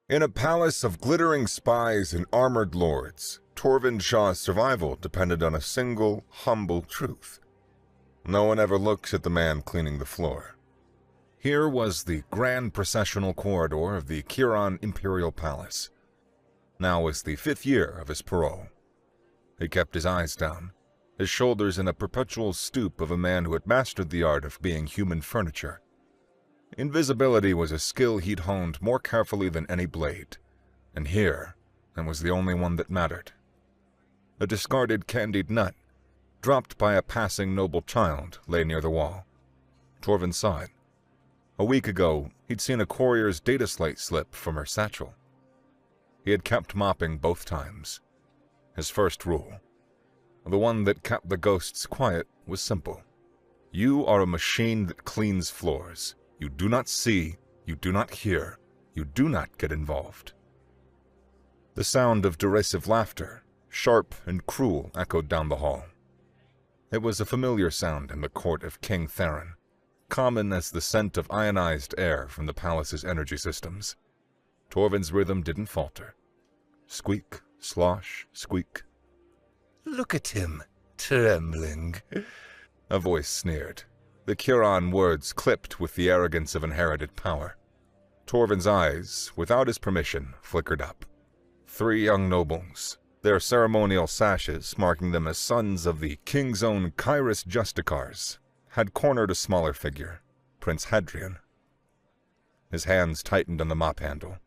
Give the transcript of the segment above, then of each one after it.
In a palace of glittering spies and armored lords, Torvin Shaw's survival depended on a single, humble truth. No one ever looks at the man cleaning the floor. Here was the grand processional corridor of the Kiran Imperial Palace. Now was the 5th year of his parole. He kept his eyes down, his shoulders in a perpetual stoop of a man who had mastered the art of being human furniture. Invisibility was a skill he'd honed more carefully than any blade, and here, it was the only one that mattered. A discarded candied nut, dropped by a passing noble child, lay near the wall. Torvin saw it. A week ago, he'd seen a courier's data slate slip from her satchel. He had kept mopping both times. His first rule, the one that kept the ghosts quiet, was simple. You are a machine that cleans floors. You do not see, you do not hear, you do not get involved. The sound of derisive laughter, sharp and cruel, echoed down the hall. It was a familiar sound in the court of King Theron, common as the scent of ionized air from the palace's energy systems. Torvin's rhythm didn't falter. Squeak, slosh, squeak. "Look at him, trembling," a voice sneered. The Kiran words clipped with the arrogance of inherited power. Torvin's eyes, without his permission, flickered up. 3 young nobles, their ceremonial sashes marking them as sons of the king's own Kairos Justicars, had cornered a smaller figure, Prince Hadrian. His hands tightened on the mop handle.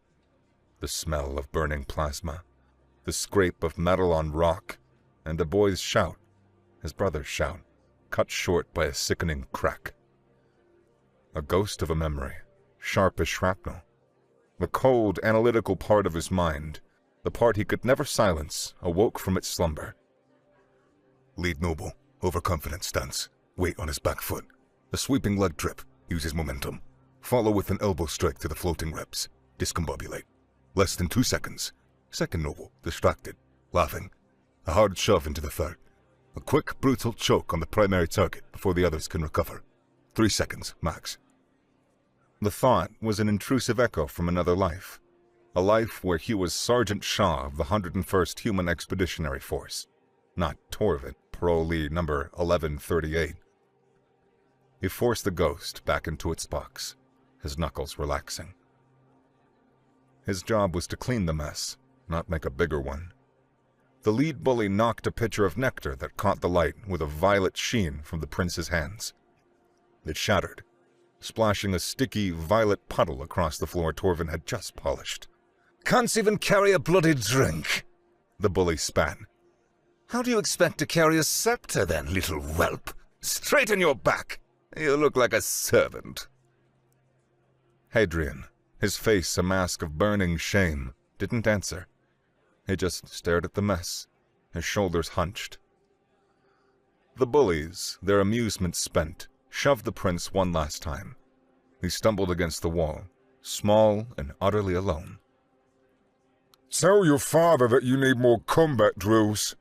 The smell of burning plasma, the scrape of metal on rock, and a boy's shout, his brother's shout, cut short by a sickening crack. A ghost of a memory, sharp as shrapnel. The cold, analytical part of his mind, the part he could never silence, awoke from its slumber. Lead noble, overconfident stance. Weight on his back foot. A sweeping leg trip. Uses momentum. Follow with an elbow strike to the floating ribs. Discombobulate. Less than 2 seconds. Second noble, distracted, laughing. A hard shove into the third. A quick, brutal choke on the primary target before the others can recover. 3 seconds, max. The thought was an intrusive echo from another life. A life where he was Sergeant Shaw of the 101st Human Expeditionary Force, not Torvin, parolee number 1138. He forced the ghost back into its box, his knuckles relaxing. His job was to clean the mess, not make a bigger one. The lead bully knocked a pitcher of nectar that caught the light with a violet sheen from the prince's hands. It shattered, splashing a sticky violet puddle across the floor Torvin had just polished. "Can't even carry a bloody drink," the bully spat. "How do you expect to carry a scepter then, little whelp? Straighten your back. You look like a servant." Hadrian, his face a mask of burning shame, didn't answer. He just stared at the mess, his shoulders hunched. The bullies, their amusement spent, shoved the prince one last time. He stumbled against the wall, small and utterly alone. "Tell your father that you need more combat drills,"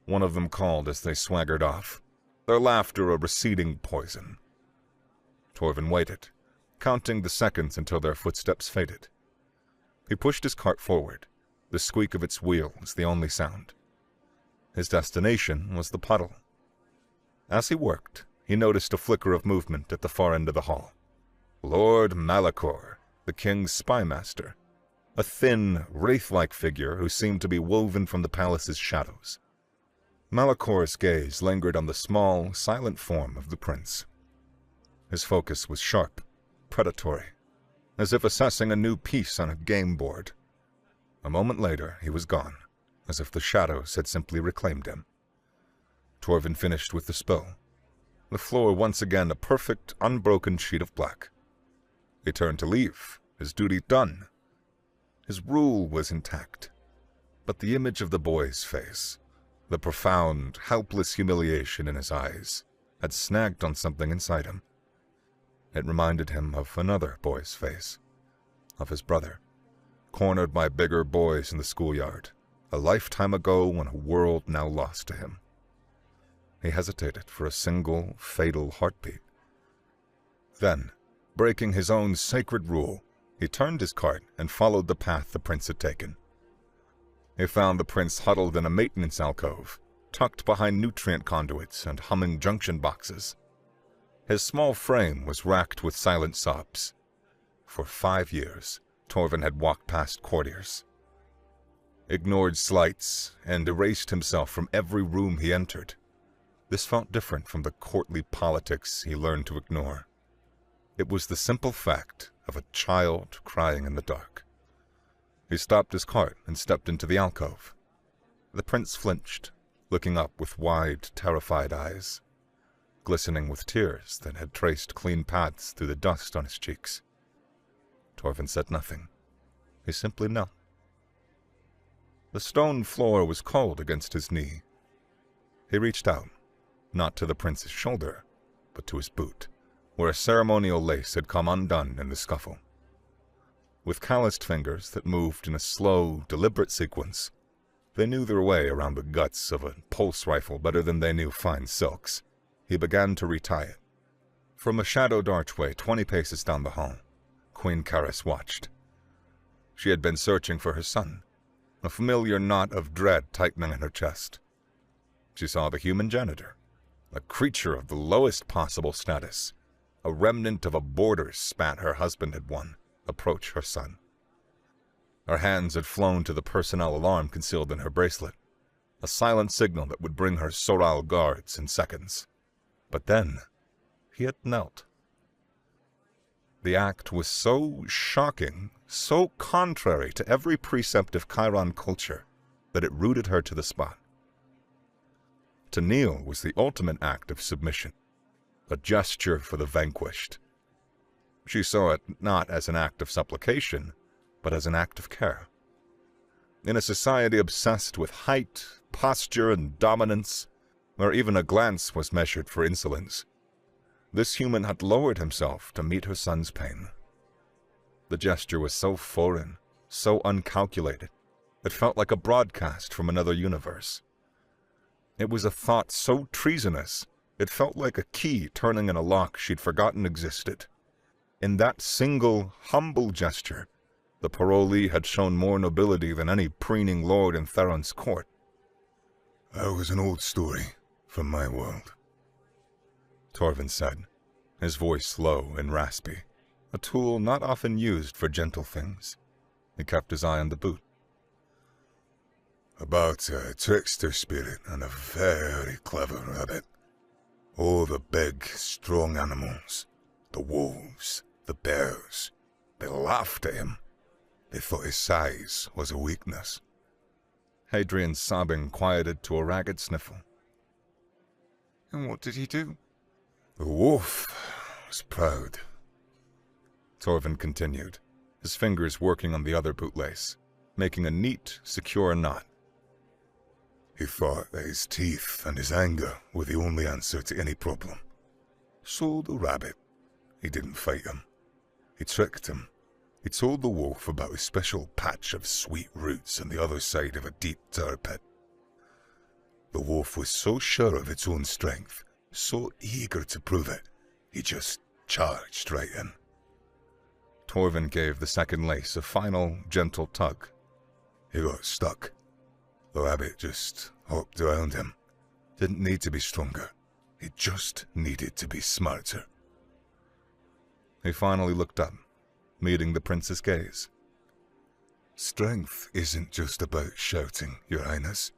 one of them called as they swaggered off, their laughter a receding poison. Torvin waited, counting the seconds until their footsteps faded. He pushed his cart forward, the squeak of its wheels the only sound. His destination was the puddle. As he worked, he noticed a flicker of movement at the far end of the hall. Lord Malachor, the king's spymaster, a thin, wraith-like figure who seemed to be woven from the palace's shadows. Malachor's gaze lingered on the small, silent form of the prince. His focus was sharp, predatory, as if assessing a new piece on a game board. A moment later, he was gone, as if the shadows had simply reclaimed him. Torvin finished with the spill, the floor once again a perfect, unbroken sheet of black. He turned to leave, his duty done. His rule was intact, but the image of the boy's face, the profound, helpless humiliation in his eyes, had snagged on something inside him. It reminded him of another boy's face, of his brother, cornered by bigger boys in the schoolyard, a lifetime ago in a world now lost to him. He hesitated for a single, fatal heartbeat. Then, breaking his own sacred rule, He turned his cart and followed the path the prince had taken. He found the prince huddled in a maintenance alcove, tucked behind nutrient conduits and humming junction boxes. His small frame was racked with silent sobs. For 5 years, Torvin had walked past courtiers, ignored slights, and erased himself from every room he entered. This felt different from the courtly politics he learned to ignore. It was the simple fact of a child crying in the dark. He stopped his cart and stepped into the alcove. The prince flinched, looking up with wide, terrified eyes, glistening with tears that had traced clean paths through the dust on his cheeks. Torvin said nothing. He simply knelt. The stone floor was cold against his knee. He reached out, not to the prince's shoulder, but to his boot, where a ceremonial lace had come undone in the scuffle. With calloused fingers that moved in a slow, deliberate sequence, they knew their way around the guts of a pulse rifle better than they knew fine silks. He began to retie it. From a shadowed archway 20 paces down the hall, Queen Karis watched. She had been searching for her son, a familiar knot of dread tightening in her chest. She saw the human janitor, a creature of the lowest possible status, a remnant of a border spat her husband had won, approach her son. Her hands had flown to the personnel alarm concealed in her bracelet, a silent signal that would bring her Soral guards in seconds. But then, he had knelt. The act was so shocking, so contrary to every precept of Chiron culture, that it rooted her to the spot. To kneel was the ultimate act of submission, a gesture for the vanquished. She saw it not as an act of supplication, but as an act of care. In a society obsessed with height, posture, and dominance, where even a glance was measured for insolence, this human had lowered himself to meet her son's pain. The gesture was so foreign, so uncalculated, it felt like a broadcast from another universe. It was a thought so treasonous, it felt like a key turning in a lock she'd forgotten existed. In that single, humble gesture, the parolee had shown more nobility than any preening lord in Theron's court. That was an old story from my world, Torvin said, his voice low and raspy, a tool not often used for gentle things. He kept his eye on the boot. About a trickster spirit and a very clever rabbit. All the big, strong animals, the wolves, the bears, they laughed at him. They thought his size was a weakness. Hadrian's sobbing quieted to a ragged sniffle. And what did he do? The wolf was proud, Torvin continued, his fingers working on the other bootlace, making a neat, secure knot. He thought that his teeth and his anger were the only answer to any problem. So the rabbit, he didn't fight him. He tricked him. He told the wolf about a special patch of sweet roots on the other side of a deep tar pit. The wolf was so sure of its own strength, so eager to prove it, he just charged right in. Torvin gave the second lace a final, gentle tug. He got stuck. The rabbit just hopped around him. Didn't need to be stronger. He just needed to be smarter. He finally looked up, meeting the prince's gaze. Strength isn't just about shouting, Your Highness.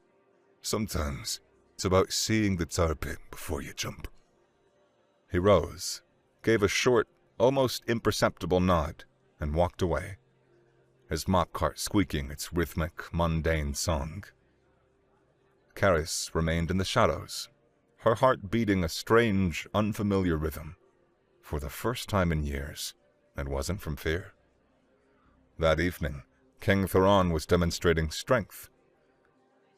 Sometimes it's about seeing the tar pit before you jump. He rose, gave a short, almost imperceptible nod, and walked away, his mop cart squeaking its rhythmic, mundane song. Karis remained in the shadows, her heart beating a strange, unfamiliar rhythm. For the first time in years, it wasn't from fear. That evening, King Theron was demonstrating strength.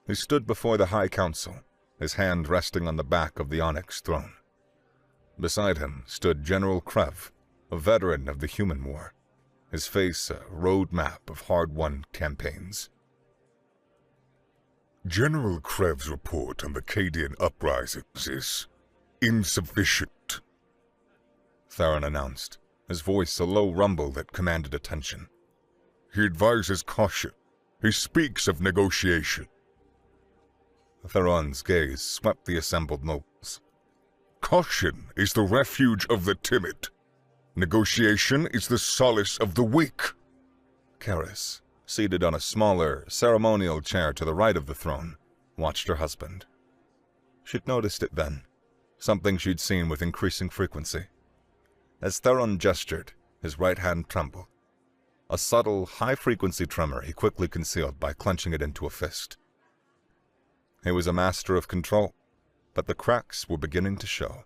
He stood before the High Council, his hand resting on the back of the onyx throne. Beside him stood General Krev, a veteran of the Human War, his face a road map of hard-won campaigns. General Krev's report on the Cadian uprisings is insufficient, Theron announced, his voice a low rumble that commanded attention. He advises caution. He speaks of negotiation. Theron's gaze swept the assembled nobles. Caution is the refuge of the timid. Negotiation is the solace of the weak. Karis, seated on a smaller, ceremonial chair to the right of the throne, watched her husband. She'd noticed it then, something she'd seen with increasing frequency. As Theron gestured, his right hand trembled. A subtle, high-frequency tremor he quickly concealed by clenching it into a fist. He was a master of control, but the cracks were beginning to show.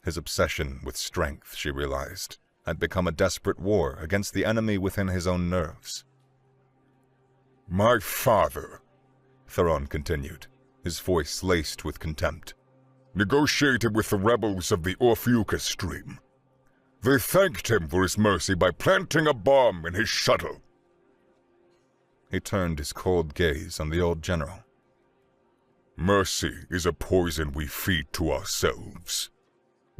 His obsession with strength, she realized, had become a desperate war against the enemy within his own nerves. My father, Theron continued, his voice laced with contempt, negotiated with the rebels of the Orpheus Stream. They thanked him for his mercy by planting a bomb in his shuttle. He turned his cold gaze on the old general. Mercy is a poison we feed to ourselves.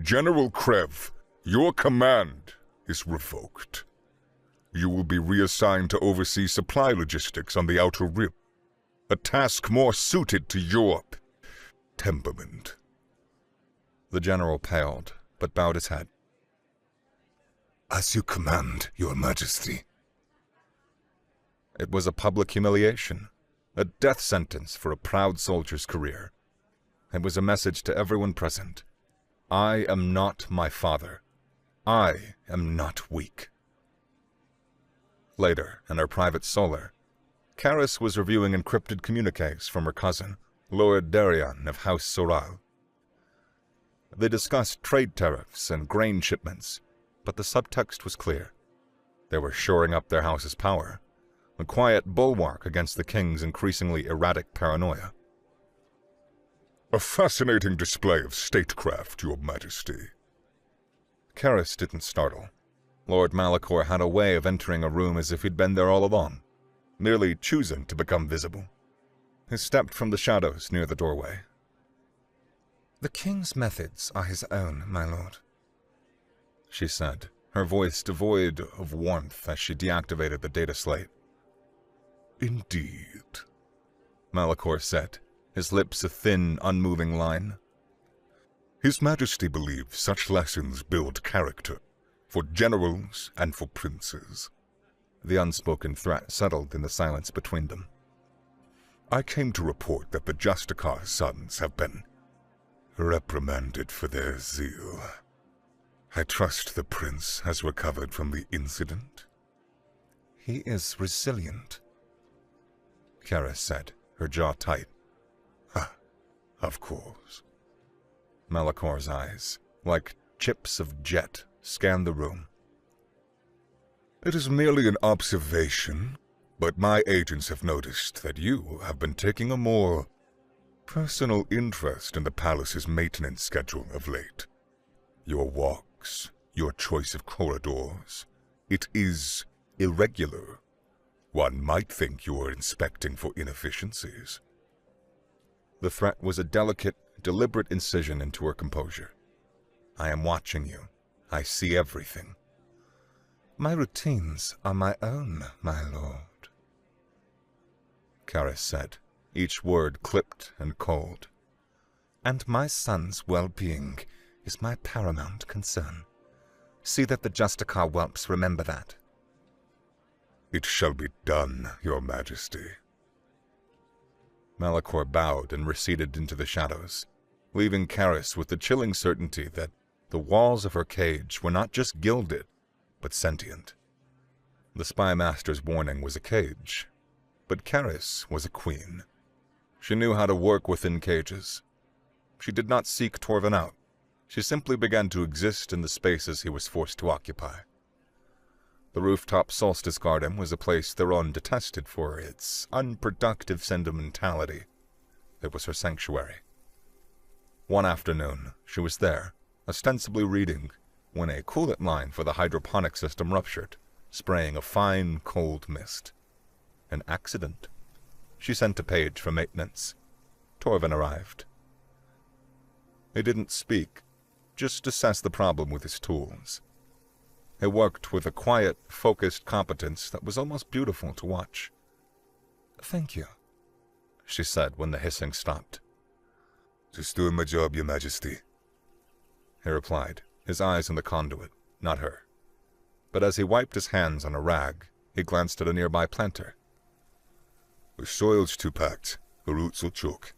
General Krev, your command is revoked. You will be reassigned to oversee supply logistics on the Outer Rim, a task more suited to your temperament. The general paled, but bowed his head. As you command, Your Majesty. It was a public humiliation, a death sentence for a proud soldier's career. It was a message to everyone present. I am not my father. I am not weak. Later, in her private solar, Karis was reviewing encrypted communiques from her cousin, Lord Darien of House Soral. They discussed trade tariffs and grain shipments, but the subtext was clear. They were shoring up their house's power, a quiet bulwark against the king's increasingly erratic paranoia. A fascinating display of statecraft, Your Majesty. Karis didn't startle. Lord Malachor had a way of entering a room as if he'd been there all along, merely choosing to become visible. He stepped from the shadows near the doorway. "The king's methods are his own, my lord," she said, her voice devoid of warmth as she deactivated the data slate. Indeed, Malachor said, his lips a thin, unmoving line. His Majesty believes such lessons build character, for generals and for princes. The unspoken threat settled in the silence between them. I came to report that the Justicar's sons have been reprimanded for their zeal. I trust the prince has recovered from the incident. He is resilient, Karis said, her jaw tight. Of course. Malachor's eyes, like chips of jet, scanned the room. It is merely an observation, but my agents have noticed that you have been taking a more personal interest in the palace's maintenance schedule of late. Your walks, your choice of corridors, it is irregular. One might think you are inspecting for inefficiencies. The threat was a delicate, deliberate incision into her composure. I am watching you. I see everything. My routines are my own, my lord, Karis said, each word clipped and cold. And my son's well-being is my paramount concern. See that the Justicar whelps remember that. It shall be done, Your Majesty. Malachor bowed and receded into the shadows, leaving Karis with the chilling certainty that the walls of her cage were not just gilded, but sentient. The spy master's warning was a cage, but Karis was a queen. She knew how to work within cages. She did not seek Torvin out. She simply began to exist in the spaces he was forced to occupy. The rooftop solstice garden was a place Theron detested for its unproductive sentimentality. It was her sanctuary. One afternoon, she was there, ostensibly reading, when a coolant line for the hydroponic system ruptured, spraying a fine, cold mist. An accident. She sent a page for maintenance. Torvin arrived. He didn't speak, just assessed the problem with his tools. He worked with a quiet, focused competence that was almost beautiful to watch. "Thank you," she said when the hissing stopped. "Just doing my job, Your Majesty," he replied, his eyes on the conduit, not her. But as he wiped his hands on a rag, he glanced at a nearby planter. "The soil's too packed. The roots will choke.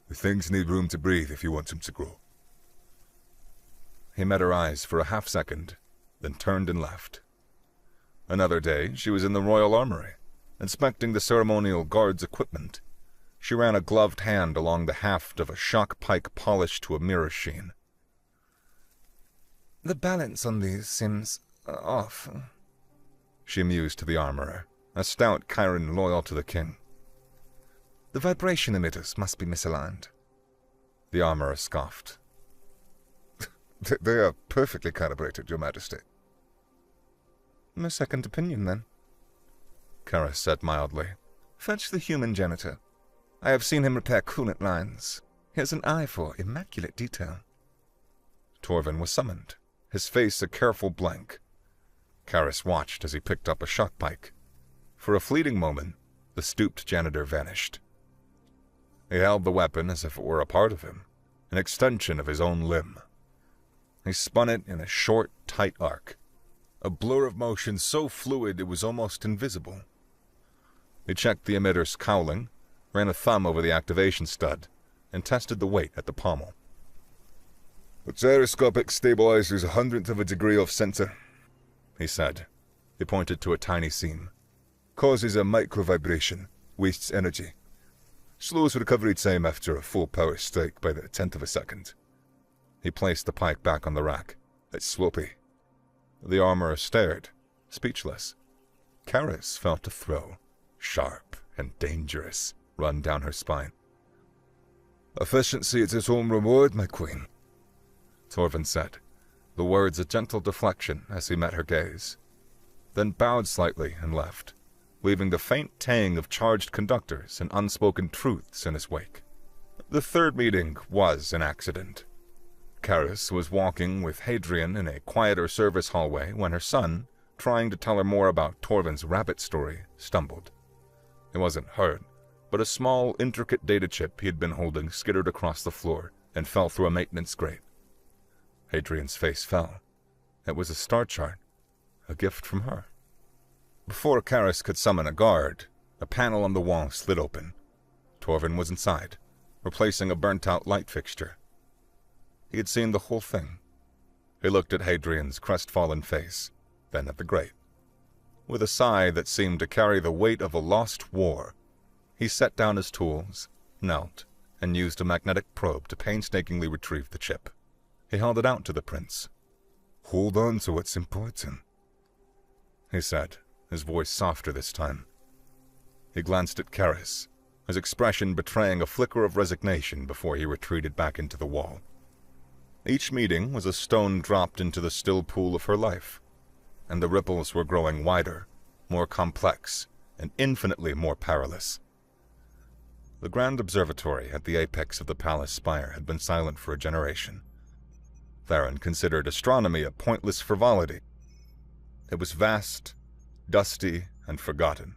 The things need room to breathe if you want them to grow." He met her eyes for a half-second, then turned and left. Another day, she was in the Royal Armory, inspecting the ceremonial guard's equipment. She ran a gloved hand along the haft of a shock pike polished to a mirror sheen. "The balance on these seems off," she mused to the armorer, a stout Chiron loyal to the king. "The vibration emitters must be misaligned." The armorer scoffed. They are perfectly calibrated, Your Majesty." "A second opinion, then," Karis said mildly. "Fetch the human janitor. I have seen him repair coolant lines. He has an eye for immaculate detail." Torvin was summoned, his face a careful blank. Karis watched as he picked up a shock pike. For a fleeting moment, the stooped janitor vanished. He held the weapon as if it were a part of him, an extension of his own limb. He spun it in a short, tight arc, a blur of motion so fluid it was almost invisible. He checked the emitter's cowling, ran a thumb over the activation stud, and tested the weight at the pommel. "The gyroscopic stabilizer's 1/100th of a degree off center," he said. He pointed to a tiny seam. "Causes a micro-vibration, wastes energy. Slows recovery time after a full power strike by the 10th of a second." He placed the pike back on the rack. "It's sloppy." The armorer stared, speechless. Karis felt a thrill, sharp and dangerous, run down her spine. "Efficiency is its own reward, my queen," Torvin said, the words a gentle deflection as he met her gaze, then bowed slightly and left, leaving the faint tang of charged conductors and unspoken truths in his wake. The third meeting was an accident. Karis was walking with Hadrian in a quieter service hallway when her son, trying to tell her more about Torvin's rabbit story, stumbled. It wasn't hurt, but a small, intricate data chip he had been holding skittered across the floor and fell through a maintenance grate. Hadrian's face fell. It was a star chart, a gift from her. Before Karis could summon a guard, a panel on the wall slid open. Torvin was inside, replacing a burnt-out light fixture. He had seen the whole thing. He looked at Hadrian's crestfallen face, then at the grate. With a sigh that seemed to carry the weight of a lost war, he set down his tools, knelt, and used a magnetic probe to painstakingly retrieve the chip. He held it out to the prince. "Hold on to what's important," he said, his voice softer this time. He glanced at Karis, his expression betraying a flicker of resignation before he retreated back into the wall. Each meeting was a stone dropped into the still pool of her life, and the ripples were growing wider, more complex, and infinitely more perilous. The grand observatory at the apex of the palace spire had been silent for a generation. Theron considered astronomy a pointless frivolity. It was vast, dusty, and forgotten.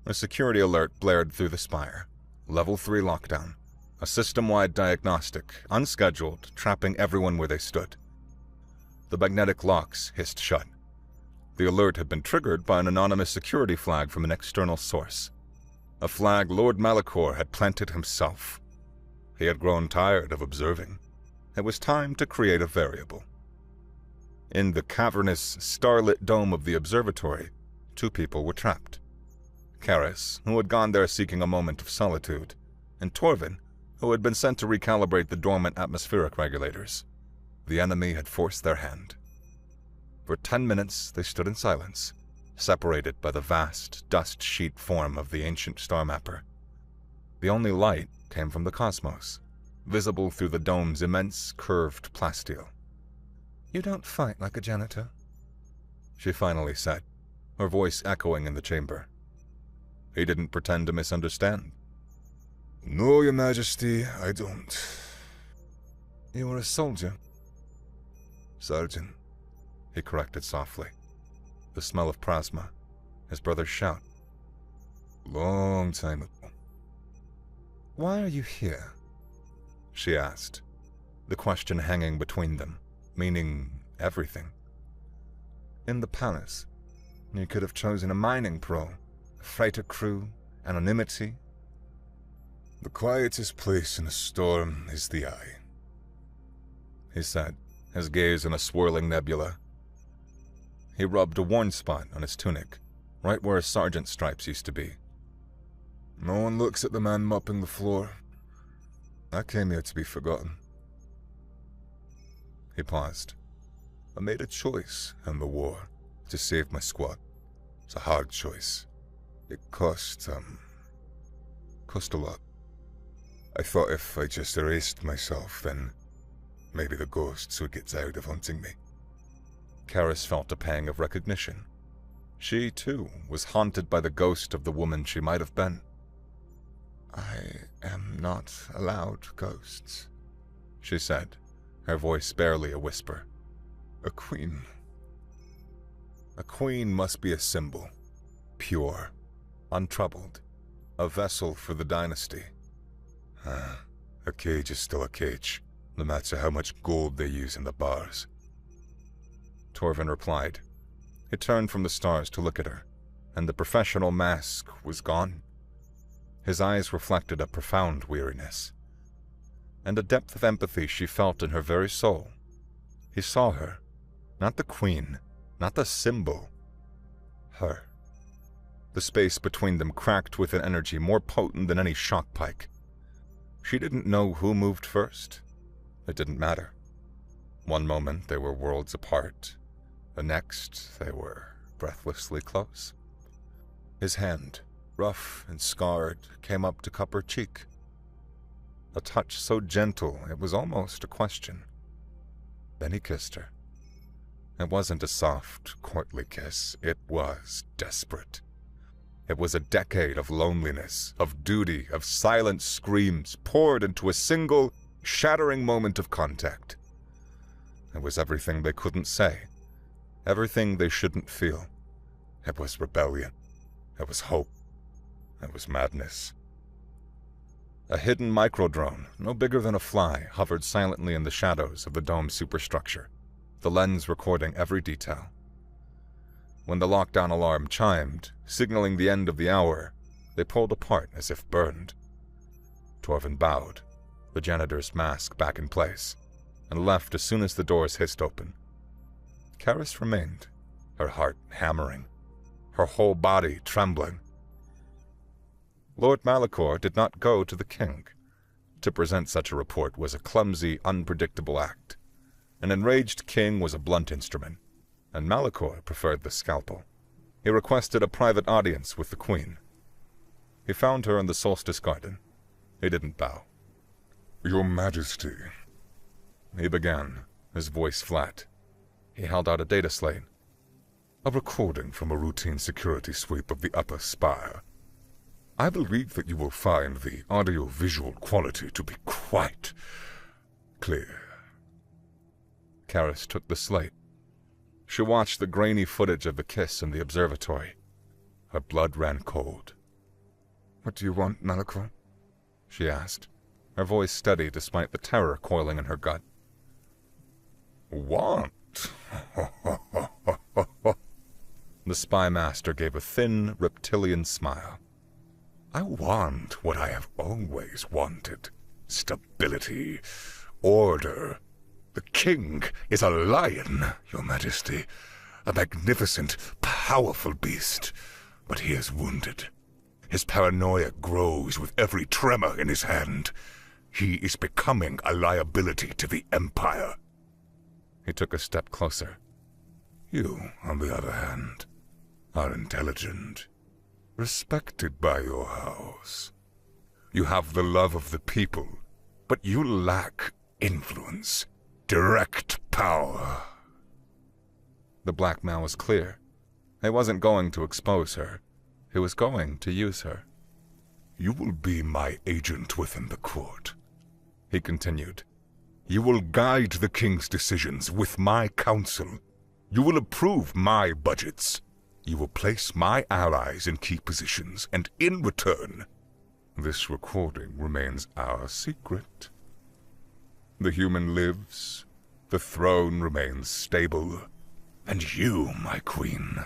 A security alert blared through the spire. Level 3 lockdown. A system-wide diagnostic, unscheduled, trapping everyone where they stood. The magnetic locks hissed shut. The alert had been triggered by an anonymous security flag from an external source. A flag Lord Malachor had planted himself. He had grown tired of observing. It was time to create a variable. In the cavernous, starlit dome of the observatory, 2 people were trapped. Karis, who had gone there seeking a moment of solitude, and Torvin, who had been sent to recalibrate the dormant atmospheric regulators. The enemy had forced their hand. For 10 minutes they stood in silence, separated by the vast, dust-sheet form of the ancient star mapper. The only light came from the cosmos, visible through the dome's immense, curved plasteel. "You don't fight like a janitor," she finally said, her voice echoing in the chamber. He didn't pretend to misunderstand. "No, Your Majesty, I don't." "You were a soldier." "Sergeant." he corrected softly. The smell of plasma, his brother's shout. Long time ago. Why are you here? She asked, the question hanging between them, meaning everything. In the palace, you could have chosen a mining pro, a freighter crew, anonymity. The quietest place in a storm is the eye, he said, his gaze on a swirling nebula. He rubbed a worn spot on his tunic, right where his sergeant's stripes used to be. No one looks at the man mopping the floor. I came here to be forgotten. He paused. I made a choice in the war to save my squad. It's a hard choice. It cost a lot. I thought if I just erased myself, then maybe the ghosts would get tired of hunting me. Karis felt a pang of recognition. She, too, was haunted by the ghost of the woman she might have been. I am not allowed ghosts, she said, her voice barely a whisper. A queen. A queen must be a symbol, pure, untroubled, a vessel for the dynasty. A cage is still a cage, no matter how much gold they use in the bars. Torvin replied. He turned from the stars to look at her, and the professional mask was gone. His eyes reflected a profound weariness, and a depth of empathy she felt in her very soul. He saw her, not the queen, not the symbol, her. The space between them cracked with an energy more potent than any shock pike. She didn't know who moved first. It didn't matter. One moment they were worlds apart. The next they were breathlessly close. His hand, rough and scarred, came up to cup her cheek. A touch so gentle it was almost a question. Then he kissed her. It wasn't a soft, courtly kiss. It was desperate. It was a decade of loneliness, of duty, of silent screams poured into a single, shattering moment of contact. It was everything they couldn't say, everything they shouldn't feel. It was rebellion. It was hope. It was madness. A hidden microdrone, no bigger than a fly, hovered silently in the shadows of the dome's superstructure, the lens recording every detail. When the lockdown alarm chimed, signaling the end of the hour, they pulled apart as if burned. Torvin bowed, the janitor's mask back in place, and left as soon as the doors hissed open. Karis remained, her heart hammering, her whole body trembling. Lord Malachor did not go to the king. To present such a report was a clumsy, unpredictable act. An enraged king was a blunt instrument, and Malachor preferred the scalpel. He requested a private audience with the queen. He found her in the solstice garden. He didn't bow. Your Majesty, he began, his voice flat. He held out a data slate. A recording from a routine security sweep of the upper spire. I believe that you will find the audio-visual quality to be quite clear. Karis took the slate. She watched the grainy footage of the kiss in the observatory. Her blood ran cold. What do you want, Malachor? She asked, her voice steady despite the terror coiling in her gut. Want? The spy master gave a thin, reptilian smile. I want what I have always wanted. Stability. Order. The king is a lion, Your Majesty. A magnificent, powerful beast. But he is wounded. His paranoia grows with every tremor in his hand. He is becoming a liability to the Empire. He took a step closer. You, on the other hand, are intelligent, respected by your house. You have the love of the people, but you lack influence, direct power. The blackmail was clear. He wasn't going to expose her. He was going to use her. You will be my agent within the court, he continued. You will guide the king's decisions with my counsel. You will approve my budgets. You will place my allies in key positions, and in return, this recording remains our secret. The human lives, the throne remains stable, and you, my queen,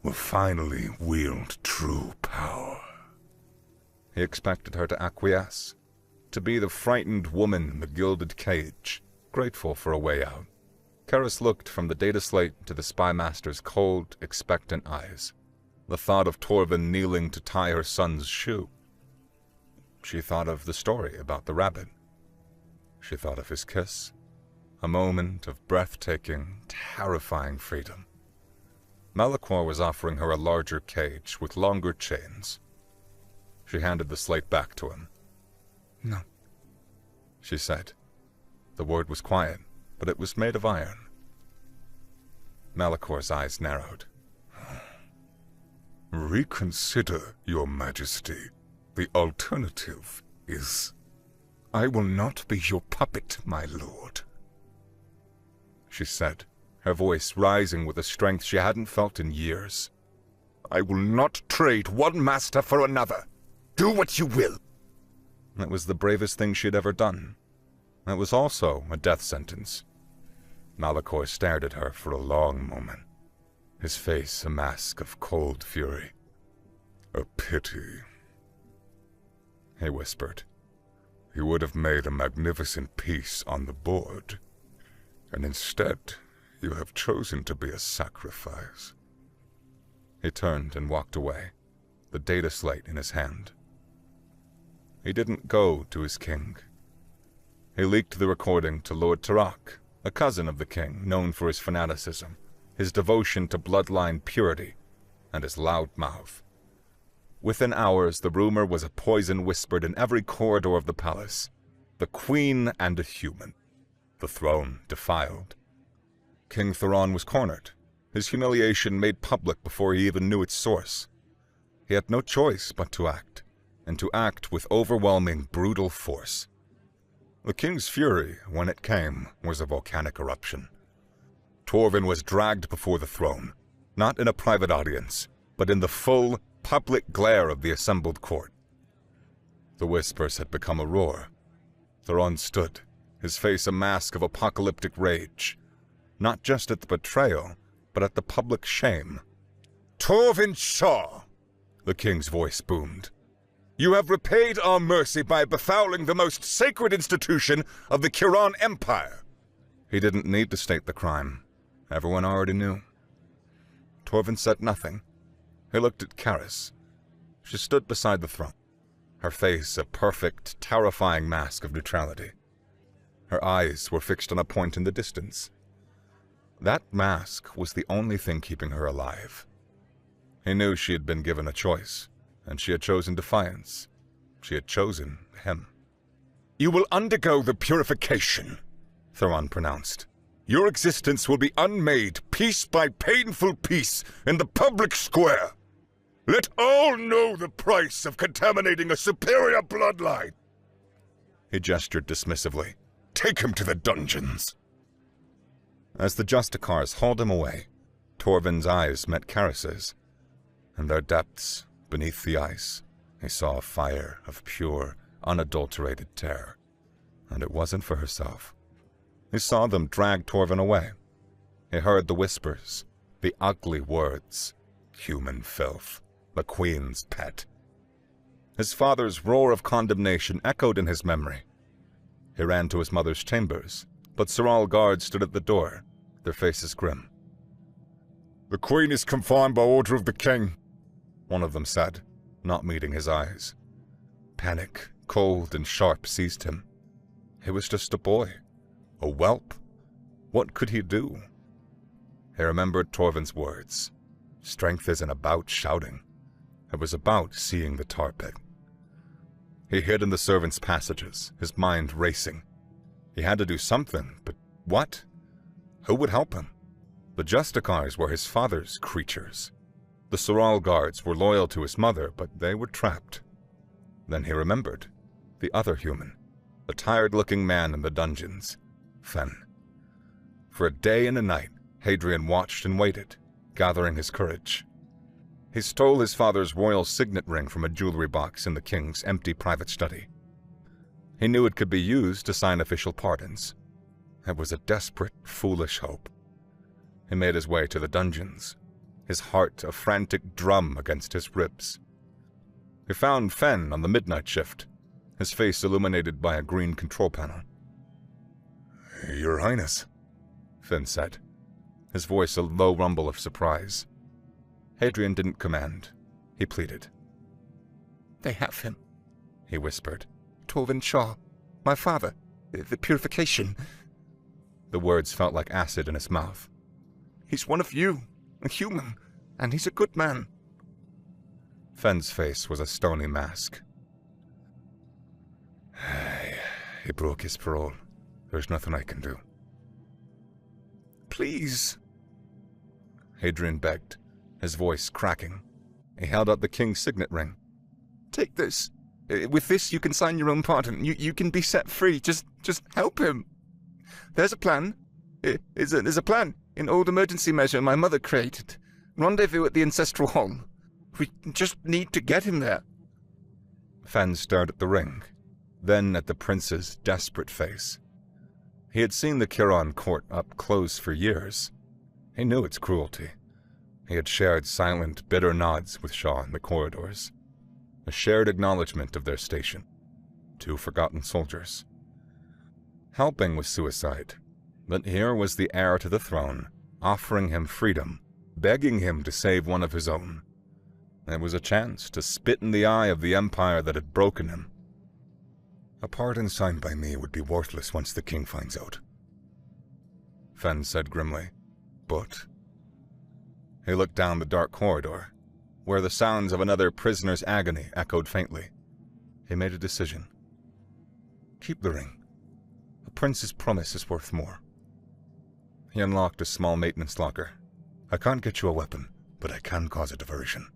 will finally wield true power. He expected her to acquiesce, to be the frightened woman in the gilded cage, grateful for a way out. Karis looked from the data slate to the spy master's cold, expectant eyes. The thought of Torvin kneeling to tie her son's shoe. She thought of the story about the rabbit. She thought of his kiss, a moment of breathtaking, terrifying freedom. Malachor was offering her a larger cage with longer chains. She handed the slate back to him. "No," she said. The word was quiet, but it was made of iron. Malachor's eyes narrowed. Reconsider, Your Majesty. The alternative is... I will not be your puppet, my lord, she said, her voice rising with a strength she hadn't felt in years. I will not trade one master for another. Do what you will. It was the bravest thing she'd ever done. It was also a death sentence. Malachor stared at her for a long moment, his face a mask of cold fury. A pity, he whispered. You would have made a magnificent piece on the board, and instead you have chosen to be a sacrifice. He turned and walked away, the data slate in his hand. He didn't go to his king. He leaked the recording to Lord Tarak, a cousin of the king known for his fanaticism, his devotion to bloodline purity, and his loud mouth. Within hours, the rumor was a poison whispered in every corridor of the palace. The queen and a human. The throne defiled. King Theron was cornered, his humiliation made public before he even knew its source. He had no choice but to act, and to act with overwhelming, brutal force. The king's fury, when it came, was a volcanic eruption. Torvin was dragged before the throne, not in a private audience, but in the full, public glare of the assembled court. The whispers had become a roar. Theron stood, his face a mask of apocalyptic rage, not just at the betrayal, but at the public shame. Torvin Shaw, the king's voice boomed. You have repaid our mercy by befouling the most sacred institution of the Kiran Empire. He didn't need to state the crime. Everyone already knew. Torvin said nothing. He looked at Karis. She stood beside the throne, her face a perfect, terrifying mask of neutrality. Her eyes were fixed on a point in the distance. That mask was the only thing keeping her alive. He knew she had been given a choice, and she had chosen defiance. She had chosen him. You will undergo the purification, Theron pronounced. Your existence will be unmade piece by painful piece in the public square. Let all know the price of contaminating a superior bloodline. He gestured dismissively. Take him to the dungeons. As the Justicars hauled him away, Torvin's eyes met Karis's. In their depths, beneath the ice, he saw a fire of pure, unadulterated terror. And it wasn't for herself. He saw them drag Torvin away. He heard the whispers, the ugly words. Human filth, the queen's pet. His father's roar of condemnation echoed in his memory. He ran to his mother's chambers, but Serral guards stood at the door, their faces grim. The queen is confined by order of the king, one of them said, not meeting his eyes. Panic, cold and sharp, seized him. He was just a boy, a whelp. What could he do? He remembered Torvin's words. Strength isn't about shouting. It was about seeing the tar pit. He hid in the servants' passages, his mind racing. He had to do something, but what? Who would help him? The Justicars were his father's creatures. The Serral guards were loyal to his mother, but they were trapped. Then he remembered. The other human. The tired-looking man in the dungeons. Fen. For a day and a night, Hadrian watched and waited, gathering his courage. He stole his father's royal signet ring from a jewelry box in the king's empty private study. He knew it could be used to sign official pardons. It was a desperate, foolish hope. He made his way to the dungeons, his heart a frantic drum against his ribs. He found Fen on the midnight shift, his face illuminated by a green control panel. Your Highness, Fen said, his voice a low rumble of surprise. Hadrian didn't command. He pleaded. They have him, he whispered. Torvin Shaw, my father, the purification. The words felt like acid in his mouth. He's one of you, a human, and he's a good man. Fen's face was a stony mask. He broke his parole. There's nothing I can do. Please, Hadrian begged, his voice cracking. He held out the king's signet ring. Take this. With this, you can sign your own pardon. You can be set free. Just help him. There's a plan. There's a plan. An old emergency measure my mother created. Rendezvous at the Ancestral Hall. We just need to get him there. Fen stared at the ring, then at the prince's desperate face. He had seen the Chiron court up close for years. He knew its cruelty. He had shared silent, bitter nods with Shaw in the corridors. A shared acknowledgement of their station. Two forgotten soldiers. Helping was suicide, but here was the heir to the throne, offering him freedom, begging him to save one of his own. There was a chance to spit in the eye of the empire that had broken him. A pardon signed by me would be worthless once the king finds out, Fen said grimly. But he looked down the dark corridor, where the sounds of another prisoner's agony echoed faintly. He made a decision. Keep the ring. A prince's promise is worth more. He unlocked a small maintenance locker. I can't get you a weapon, but I can cause a diversion.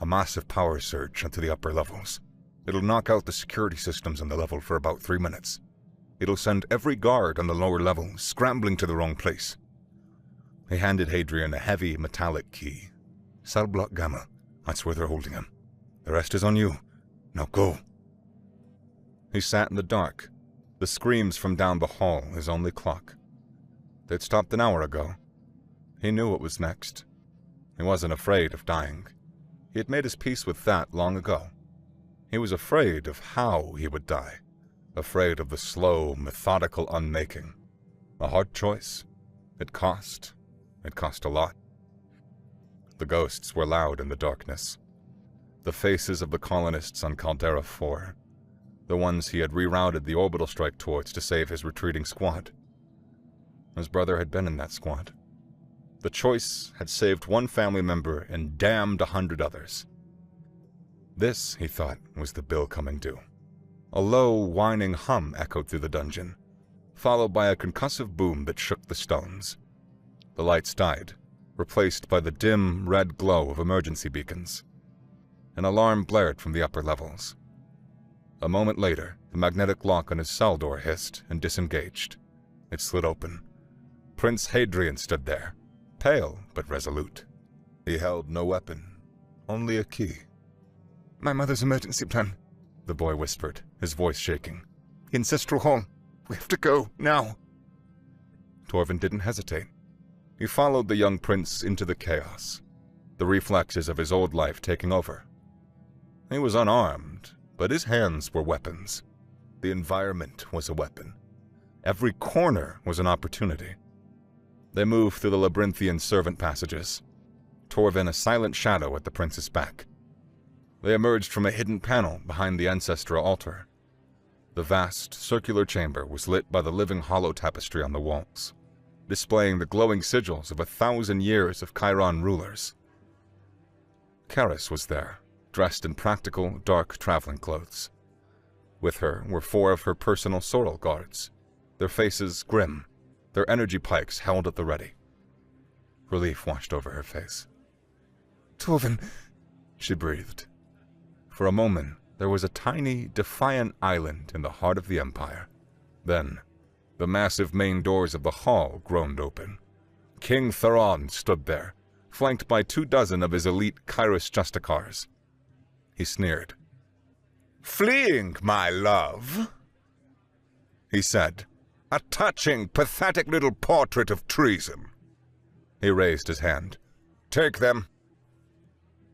A massive power surge into the upper levels. It'll knock out the security systems on the level for about 3 minutes. It'll send every guard on the lower level scrambling to the wrong place. He handed Hadrian a heavy metallic key. Cell block Gamma. That's where they're holding him. The rest is on you. Now go. He sat in the dark, the screams from down the hall his only clock. They'd stopped an hour ago. He knew what was next. He wasn't afraid of dying. He had made his peace with that long ago. He was afraid of how he would die, afraid of the slow, methodical unmaking. A hard choice. It cost a lot. The ghosts were loud in the darkness. The faces of the colonists on Caldera 4, the ones he had rerouted the orbital strike towards to save his retreating squad. His brother had been in that squad. The choice had saved one family member and damned 100 others. This, he thought, was the bill coming due. A low, whining hum echoed through the dungeon, followed by a concussive boom that shook the stones. The lights died, replaced by the dim, red glow of emergency beacons. An alarm blared from the upper levels. A moment later, the magnetic lock on his cell door hissed and disengaged. It slid open. Prince Hadrian stood there, pale but resolute. He held no weapon, only a key. My mother's emergency plan, the boy whispered, his voice shaking. Ancestral Hall. We have to go, now. Torvin didn't hesitate. He followed the young prince into the chaos, the reflexes of his old life taking over. He was unarmed, but his hands were weapons. The environment was a weapon. Every corner was an opportunity. They moved through the labyrinthian servant passages, Torvin a silent shadow at the prince's back. They emerged from a hidden panel behind the ancestral altar. The vast, circular chamber was lit by the living hollow tapestry on the walls, displaying the glowing sigils of 1,000 years of Chiron rulers. Karis was there, dressed in practical, dark traveling clothes. With her were 4 of her personal sorrel guards, their faces grim, their energy pikes held at the ready. Relief washed over her face. Torvin, she breathed. For a moment, there was a tiny, defiant island in the heart of the Empire. Then, the massive main doors of the hall groaned open, King Theron stood there, flanked by 24 of his elite Kairos Justicars. He sneered. "Fleeing, my love," he said. "A touching, pathetic little portrait of treason." He raised his hand. "Take them."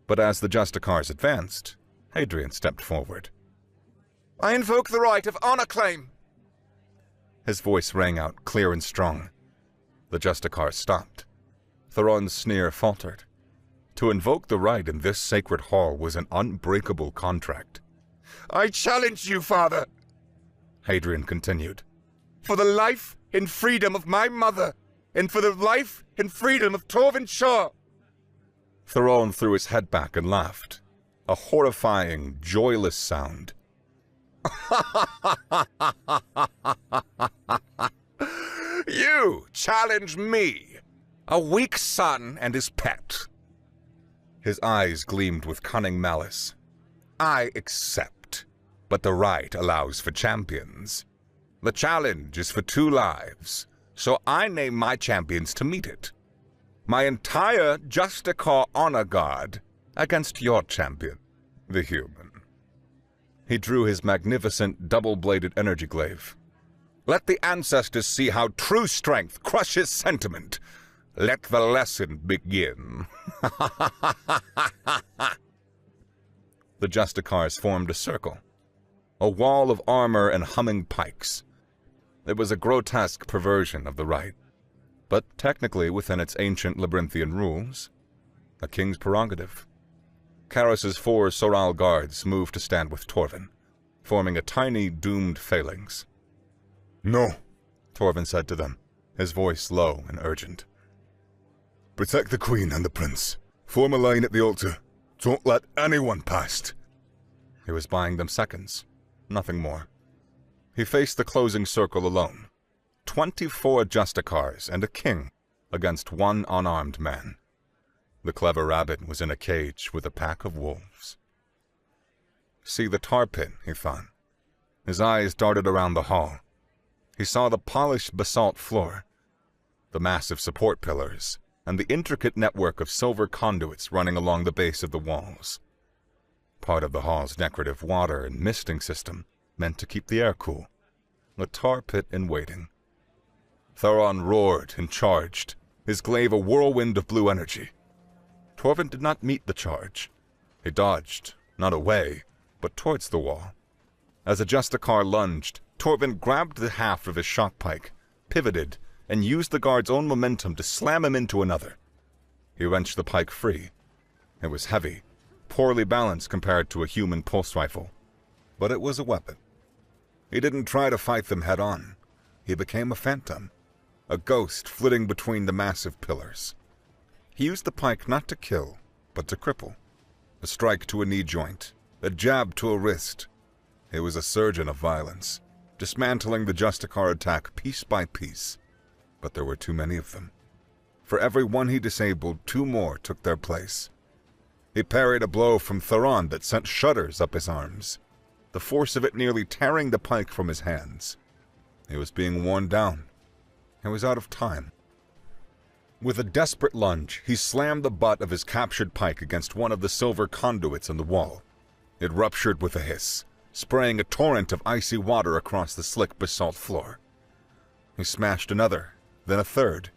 But as the Justicars advanced, Hadrian stepped forward. "I invoke the right of honor claim." His voice rang out clear and strong. The Justicars stopped. Theron's sneer faltered. To invoke the right in this sacred hall was an unbreakable contract. "I challenge you, father," Hadrian continued, "for the life and freedom of my mother, and for the life and freedom of Torvin Shaw." Theron threw his head back and laughed, a horrifying, joyless sound. "You challenge me, a weak son and his pet." His eyes gleamed with cunning malice. "I accept, but the right allows for champions. The challenge is for 2 lives, so I name my champions to meet it. My entire Justicar honor guard against your champion, the human." He drew his magnificent double-bladed energy glaive. "Let the ancestors see how true strength crushes sentiment. Let the lesson begin." The Justicars formed a circle, a wall of armor and humming pikes. It was a grotesque perversion of the right, but technically within its ancient labyrinthian rules, a king's prerogative. Karros's 4 Soral guards moved to stand with Torvin, forming a tiny, doomed phalanx. "No," Torvin said to them, his voice low and urgent. "Protect the Queen and the Prince. Form a line at the altar. Don't let anyone past." He was buying them seconds, nothing more. He faced the closing circle alone. 24 Justicars and a king against 1 unarmed man. The clever rabbit was in a cage with a pack of wolves. See the tar pit, he thought. His eyes darted around the hall. He saw the polished basalt floor, the massive support pillars, and the intricate network of silver conduits running along the base of the walls. Part of the hall's decorative water and misting system meant to keep the air cool. A tar pit in waiting. Theron roared and charged, his glaive a whirlwind of blue energy. Torvin did not meet the charge. He dodged, not away, but towards the wall. As a Justicar lunged, Torvin grabbed the haft of his shock pike, pivoted, and used the guard's own momentum to slam him into another. He wrenched the pike free. It was heavy, poorly balanced compared to a human pulse rifle, but it was a weapon. He didn't try to fight them head-on. He became a phantom, a ghost flitting between the massive pillars. He used the pike not to kill, but to cripple. A strike to a knee joint, a jab to a wrist. He was a surgeon of violence, dismantling the Justicar attack piece by piece. But there were too many of them. For every one he disabled, 2 more took their place. He parried a blow from Theron that sent shudders up his arms, the force of it nearly tearing the pike from his hands. He was being worn down. He was out of time. With a desperate lunge, he slammed the butt of his captured pike against one of the silver conduits on the wall. It ruptured with a hiss, spraying a torrent of icy water across the slick basalt floor. He smashed another, then a third.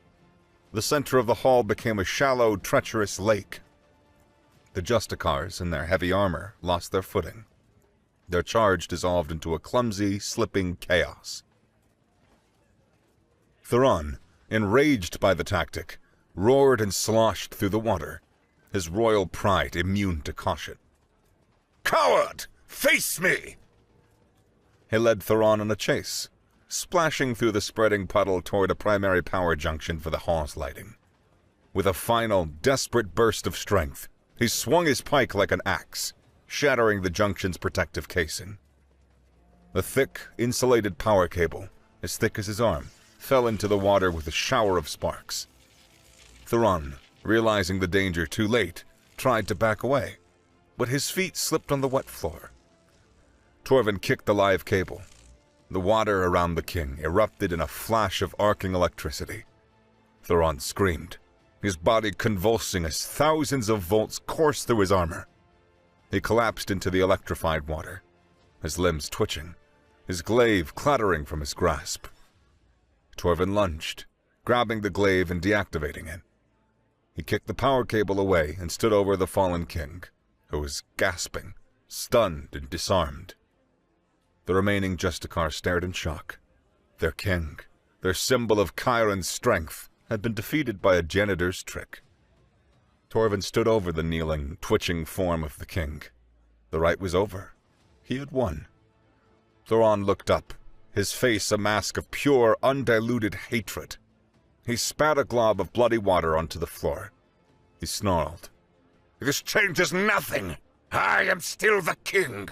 The center of the hall became a shallow, treacherous lake. The Justicars, in their heavy armor, lost their footing. Their charge dissolved into a clumsy, slipping chaos. Theron, enraged by the tactic, roared and sloshed through the water, his royal pride immune to caution. "Coward! Face me!" He led Theron on a chase, splashing through the spreading puddle toward a primary power junction for the hall's lighting. With a final, desperate burst of strength, he swung his pike like an axe, shattering the junction's protective casing. The thick, insulated power cable, as thick as his arm, fell into the water with a shower of sparks. Theron, realizing the danger too late, tried to back away, but his feet slipped on the wet floor. Torvin kicked the live cable. The water around the king erupted in a flash of arcing electricity. Thoron screamed, his body convulsing as thousands of volts coursed through his armor. He collapsed into the electrified water, his limbs twitching, his glaive clattering from his grasp. Torvin lunged, grabbing the glaive and deactivating it. He kicked the power cable away and stood over the fallen king, who was gasping, stunned and disarmed. The remaining Justicar stared in shock. Their king, their symbol of Chiron's strength, had been defeated by a janitor's trick. Torvin stood over the kneeling, twitching form of the king. The rite was over. He had won. Thoron looked up, his face a mask of pure, undiluted hatred. He spat a glob of bloody water onto the floor. He snarled. This changes nothing. I am still the king.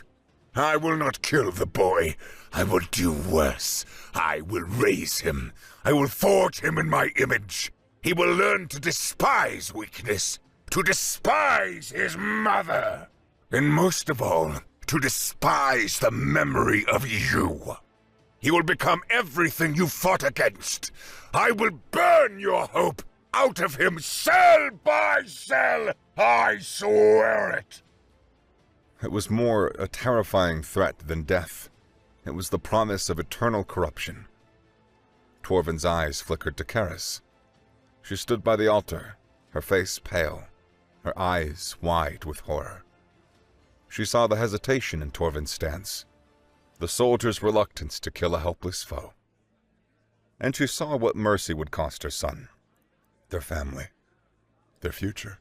I will not kill the boy. I will do worse. I will raise him. I will forge him in my image. He will learn to despise weakness, to despise his mother, and most of all, to despise the memory of you. He will become everything you fought against. I will burn your hope out of him cell by cell. I swear it. It was more a terrifying threat than death. It was the promise of eternal corruption. Torvin's eyes flickered to Karis. She stood by the altar, her face pale, her eyes wide with horror. She saw the hesitation in Torvin's stance, the soldier's reluctance to kill a helpless foe. And she saw what mercy would cost her son, their family, their future.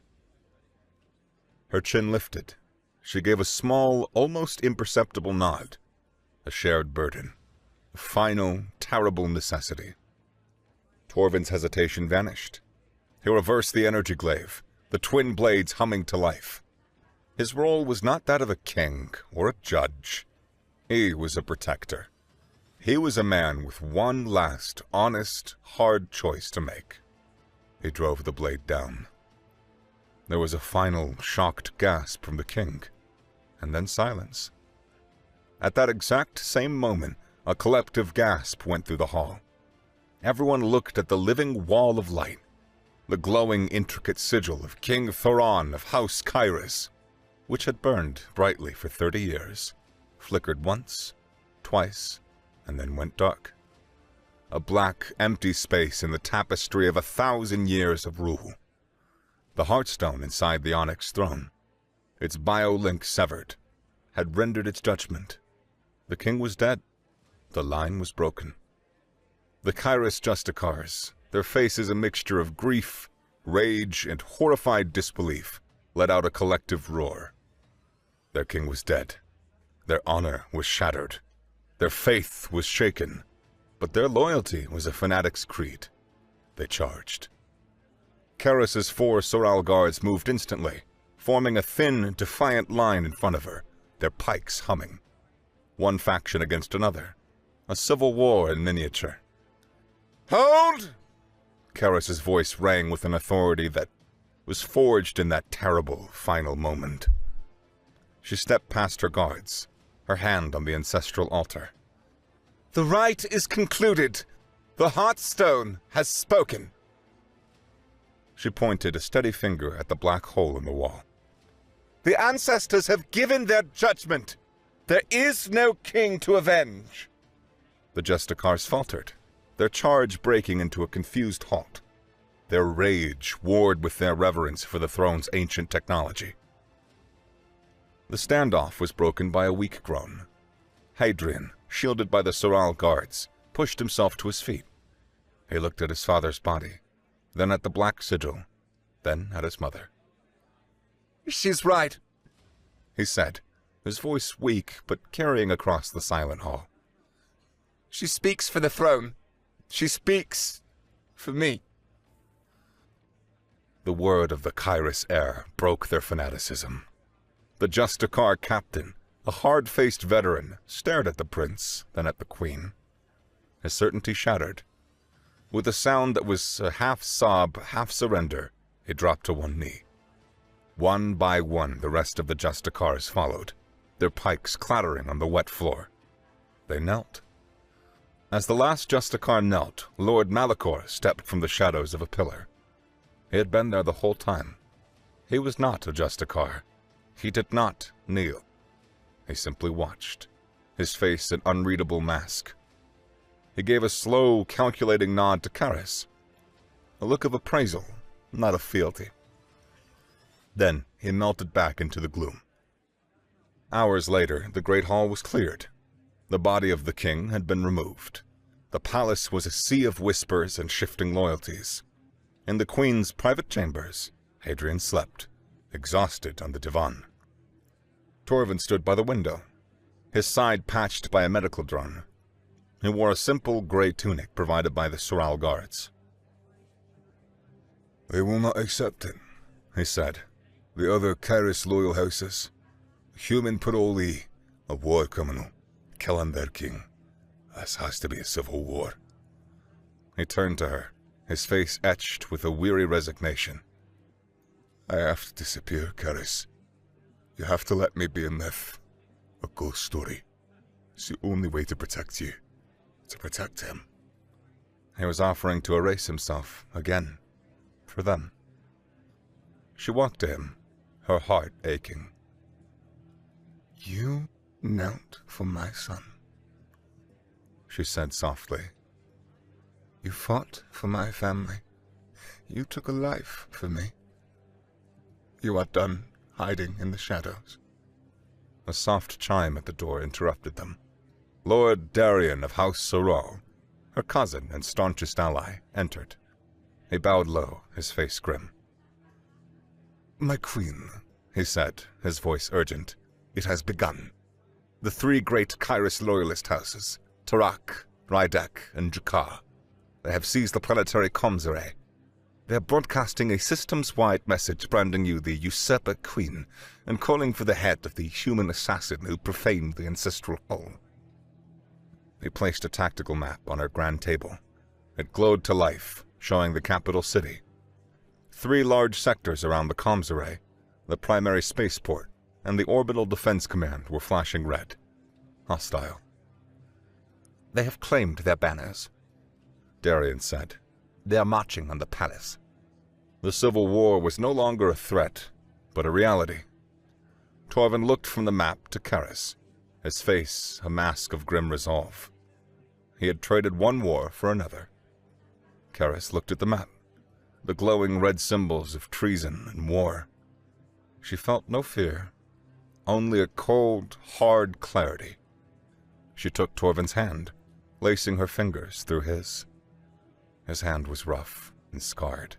Her chin lifted. She gave a small, almost imperceptible nod. A shared burden. A final, terrible necessity. Torvin's hesitation vanished. He reversed the energy glaive, the twin blades humming to life. His role was not that of a king or a judge. He was a protector. He was a man with one last, honest, hard choice to make. He drove the blade down. There was a final, shocked gasp from the king, and then silence. At that exact same moment, a collective gasp went through the hall. Everyone looked at the living wall of light, the glowing, intricate sigil of King Thoron of House Kairos, which had burned brightly for 30 years, flickered once, twice, and then went dark. A black, empty space in the tapestry of 1,000 years of rule. The heartstone inside the onyx throne, its biolink severed, had rendered its judgment. The king was dead. The line was broken. The Kairos Justicars, their faces a mixture of grief, rage, and horrified disbelief, let out a collective roar. Their king was dead. Their honor was shattered. Their faith was shaken. But their loyalty was a fanatic's creed. They charged. Karis's 4 Soral guards moved instantly, forming a thin, defiant line in front of her, their pikes humming. One faction against another. A civil war in miniature. "Hold!" Karis's voice rang with an authority that was forged in that terrible, final moment. She stepped past her guards, her hand on the ancestral altar. "The rite is concluded. The Heartstone has spoken." She pointed a steady finger at the black hole in the wall. "The ancestors have given their judgment. There is no king to avenge." The Justicars faltered, their charge breaking into a confused halt. Their rage warred with their reverence for the throne's ancient technology. The standoff was broken by a weak groan. Hadrian, shielded by the Soral guards, pushed himself to his feet. He looked at his father's body, then at the black sigil, then at his mother. "She's right," he said, his voice weak but carrying across the silent hall. "She speaks for the throne. She speaks for me." The word of the Kairos heir broke their fanaticism. The Justicar captain, a hard-faced veteran, stared at the prince, then at the queen. His certainty shattered. With a sound that was a half-sob, half-surrender, he dropped to one knee. One by one, the rest of the Justicars followed, their pikes clattering on the wet floor. They knelt. As the last Justicar knelt, Lord Malachor stepped from the shadows of a pillar. He had been there the whole time. He was not a Justicar. He did not kneel. He simply watched, his face an unreadable mask. He gave a slow, calculating nod to Karis, a look of appraisal, not of fealty. Then he melted back into the gloom. Hours later, the great hall was cleared. The body of the king had been removed. The palace was a sea of whispers and shifting loyalties. In the queen's private chambers, Hadrian slept, exhausted on the divan. Torvin stood by the window, his side patched by a medical drone. He wore a simple gray tunic provided by the Soral guards. "They will not accept it," he said. "The other Kairos loyal houses. A human parole, a war criminal, killing their king. This has to be a civil war." He turned to her, his face etched with a weary resignation. "I have to disappear, Kairos. You have to let me be a myth, a ghost story. It's the only way to protect you, to protect him." He was offering to erase himself again, for them. She walked to him, her heart aching. "You knelt for my son," she said softly. "You fought for my family. You took a life for me. You are done hiding in the shadows." A soft chime at the door interrupted them. Lord Darien of House Soral, her cousin and staunchest ally, entered. He bowed low, his face grim. "My queen," he said, his voice urgent. "it has begun. The three great Kairos loyalist houses, Tarak, Rydek, and Jakar. They have seized the planetary comms array. They are broadcasting a systems-wide message branding you the usurper queen and calling for the head of the human assassin who profaned the ancestral hall." He placed a tactical map on her grand table. It glowed to life, showing the capital city. 3 large sectors around the comms array, the primary spaceport, and the orbital defense command were flashing red. Hostile. "They have claimed their banners," Darien said. "They are marching on the palace." The civil war was no longer a threat, but a reality. Torvin looked from the map to Karis, his face a mask of grim resolve. He had traded one war for another. Karis looked at the map, the glowing red symbols of treason and war. She felt no fear, only a cold, hard clarity. She took Torvin's hand, lacing her fingers through his. His hand was rough and scarred.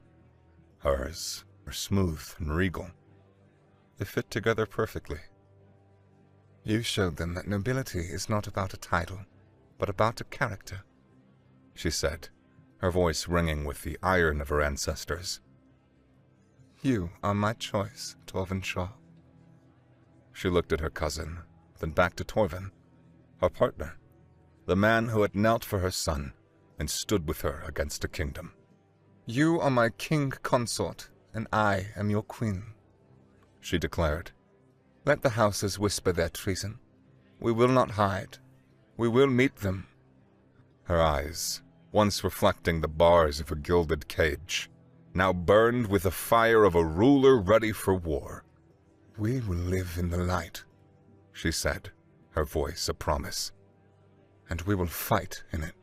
Hers were smooth and regal. They fit together perfectly. "You showed them that nobility is not about a title, but about a character," she said, her voice ringing with the iron of her ancestors. "You are my choice, Torvin Shaw." She looked at her cousin, then back to Torvin, her partner, the man who had knelt for her son and stood with her against a kingdom. "You are my king consort, and I am your queen," she declared. "Let the houses whisper their treason. We will not hide. We will meet them." Her eyes, once reflecting the bars of a gilded cage, now burned with the fire of a ruler ready for war. "We will live in the light," she said, her voice a promise. "and we will fight in it."